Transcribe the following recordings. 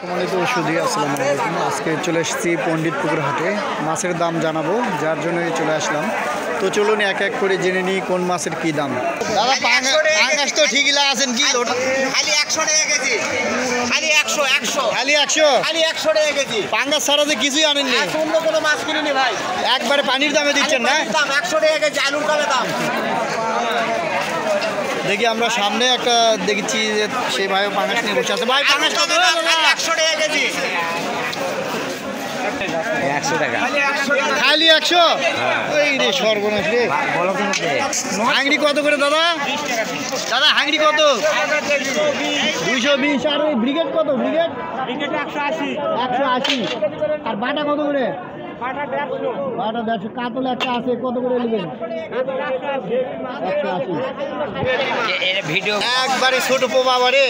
সম্মানিত সুধী, আসসালামু আলাইকুম। আজকে চলে এসেছি পণ্ডিতপুকুর হাটে। মাছের দাম জানাবো, যার জন্যই চলে আসলাম। তো চলুন এক এক করে জেনে নিই কোন মাছের কি দাম। দাদা পাঙ্গাস তো ঠিকই লাগাছেন, কি খালি 100 টাকা কেজি, খালি 100 খালি 100 টাকা কেজি। পাঙ্গাস ছাড়া যে কিছুই আনেননি, অন্য কোনো মাছ কিনিনি ভাই, একবারে পানির দামে দিচ্ছেন না? দাম 100 টাকা কেজি, আলুর দামে দাম। দেখি আমরা সামনে একটা দেখেছি যে সেই ভাই পাঙ্গাস নিয়ে বসে আছে। ভাই পাঙ্গাস কত? 100 টাকা কেজি, 100 টাকা খালি 100? এই রে সর্বনাশ রে। হাংড়ি কত করে দাদা? দাদা হাংড়ি কত? 220। আর ওই ব্রিগেড কত? ব্রিগেড 180। আর বাটা কত করে? বাটা 150। কাতল একটা আছে, কত করে নেবেন? 180। ভিডিও একবারে ছোট পোবা বারে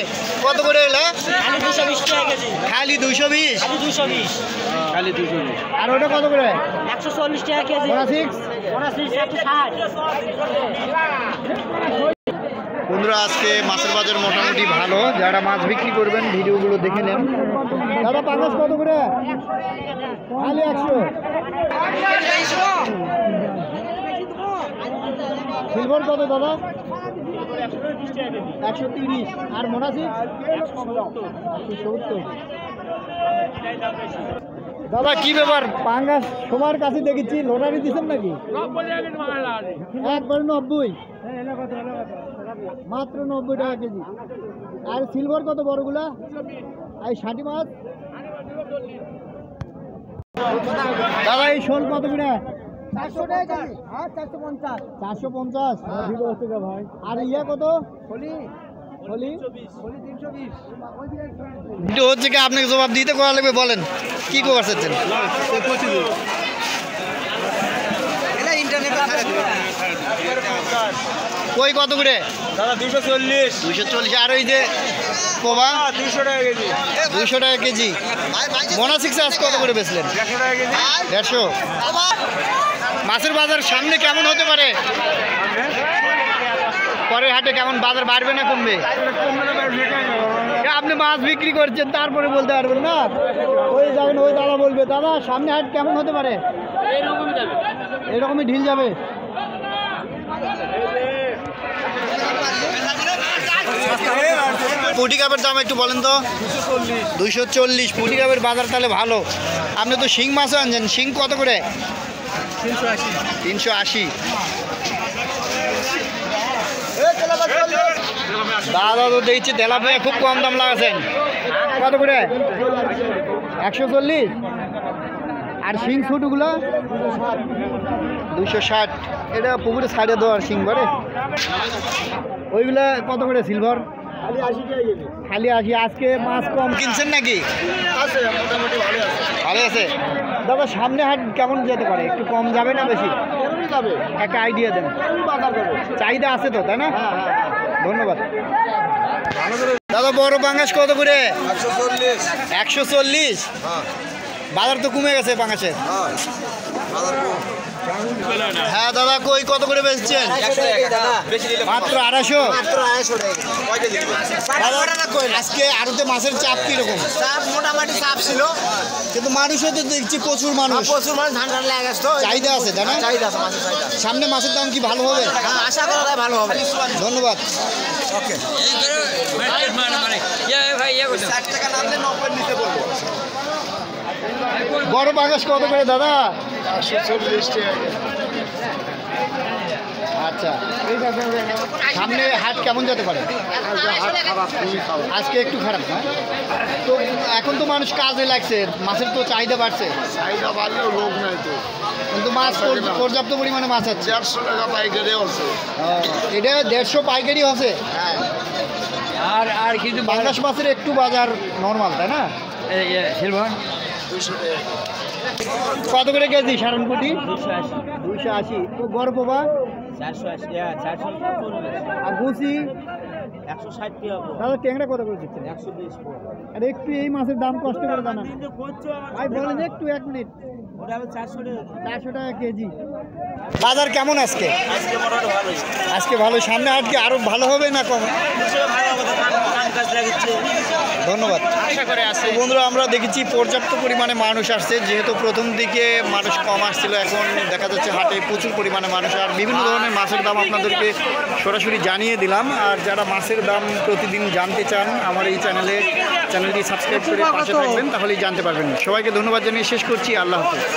কত করে এলো? খালি 220। খালি 220। আর ওটা কত করে? 140 টাকা কেজি। 160। 160। বন্ধুরা, আজকে মাছের বাজার মোটামুটি ভালো। যারা মাছ বিক্রি করবেন ভিডিওগুলো দেখে নেন। দাদা পাঙ্গাস কত করে? খালি 100। সিলভার কত দাদা? 130। আর মোনাসিস 170। দাদা কি ব্যাপার, পাঙ্গাস সবার কাছে দেখেছি, লটারি দিচ্ছেন নাকি? একবার 90, মাত্র 90 টাকা কেজি। আর সিলভার কত বড়গুলা? এই 60 মাছ। দাদা এই শোল কত করে? 400 টাকা কেজি। হ্যাঁ 450। 450। ভাই আর ইয়া কত? ভিডিও হচ্ছে কি, আপনাকে জবাব দিতে করা লাগবে, বলেন কি খবর চাচ্ছেন? কই কত করে? দাদা 240। 240। আর ওই যে পোবা 200 টাকা কেজি। 200 টাকা কেজি। মোনাসিক্স আজ কত করে বেচলেন? 100 টাকা কেজি। 150। মাছের বাজার সামনে কেমন হতে পারে? পরের হাটে কেমন বাজার বাড়বে না কমবে? আপনি মাছ বিক্রি করছেন, তারপরে বলতে পারবেন না? ওই যাবেন, ওই দাদা বলবে। দাদা সামনে হাট কেমন হতে পারে? এরকমই ঢিল যাবে। পুঁটি কাপের দাম একটু বলেন তো। 240। পুঁটি কাপের বাজার তাহলে ভালো। আপনি তো শিং মাছও আনছেন, শিং কত করে? 380। দাদা তো দেখছি তেলাপিয়া খুব কম দাম লাগাছেন, কত করে? 140। আর শিং ছোটগুলো 260। এটা পুকুরে ছাড়ে দেওয়ার শিং বলে। ওইগুলা কত করে সিলভার? খালি 80। আজকে মাছ কম কিনছেন নাকি? ভালো আছে। দাদা সামনে হাট কেমন যেতে পারে? একটু কম যাবে না বেশি যাবে? একটা আইডিয়া দেন। চাহিদা আছে তো, তাই না? ধন্যবাদ দাদা। বড় পাঙ্গাস কত করে? 140। বাজার তো কমে গেছে পাঙ্গাসের। হ্যাঁ দাদা, কই কত করে বেচছেন? মাত্র 250। আজকে আড়তে মাছের চাপ কিরকম? মোটামুটি চাপ ছিল, কিন্তু মানুষও তো দেখছি প্রচুর মানুষ। ধান লেগে গেছে তো, চাহিদা আছে, তাই না? চাহিদা আছে মাছের চাহিদা। সামনে মাছের দাম কি ভালো হবে? আশা করা যায় ভালো হবে। ধন্যবাদ। ওকে। 60 টাকা নামলে 90 নিতে বলবো। বড় পাঙ্গাস কত করে দাদা? 140 টাকা। আচ্ছা, সামনে হাট কেমন যেতে পারে? আজকে একটু খারাপ না? তো এখন তো মানুষ কাজে লাগছে, মাছের তো চাহিদা বাড়ছে। চাহিদা বাড়লেও লোক নাই তো, কিন্তু মাছ পর্যাপ্ত পরিমাণে মাছ আছে। 150 টাকা পাইকারি আছে। এটা 150 পাইকারি আছে। আর কিন্তু পাঙ্গাস মাছের একটু বাজার নর্মাল, তাই না? সিলভার 200 টাকা। কত করে কেজি সারনপুটি? 280। ও বড় পোবা 480। আর গুছি 160 টাকা। দাদা ট্যাংরা কত করে দিচ্ছেন? 120। আর একটু এই মাছের দাম কষ্ট করে জানান ভাই, বলেন একটু, 1 মিনিট। ওটা হবে 400 টাকা। 400 টাকা কেজি। বাজার কেমন আজকে? আজকে মোটামুটি ভালোই। আজকে ভালো। সামনে হাট কি আরো ভালো হবে না কম? ভালো হবে, কাম কাজ লাগিচ্ছে। ধন্যবাদ। আশা করে আছে। তো বন্ধুরা আমরা দেখেছি পর্যাপ্ত পরিমাণে মানুষ আসছে, যেহেতু প্রথম দিকে মানুষ কম আসছিল, এখন দেখা যাচ্ছে হাটে প্রচুর পরিমাণে মানুষ। আর বিভিন্ন ধরনের মাছের দাম আপনাদেরকে সরাসরি জানিয়ে দিলাম। আর যারা মাছের দাম প্রতিদিন জানতে চান আমার এই চ্যানেলটি সাবস্ক্রাইব করে পাশে থাকবেন, তাহলেই জানতে পারবেন। সবাইকে ধন্যবাদ জানিয়ে শেষ করছি। আল্লাহ হাফেজ।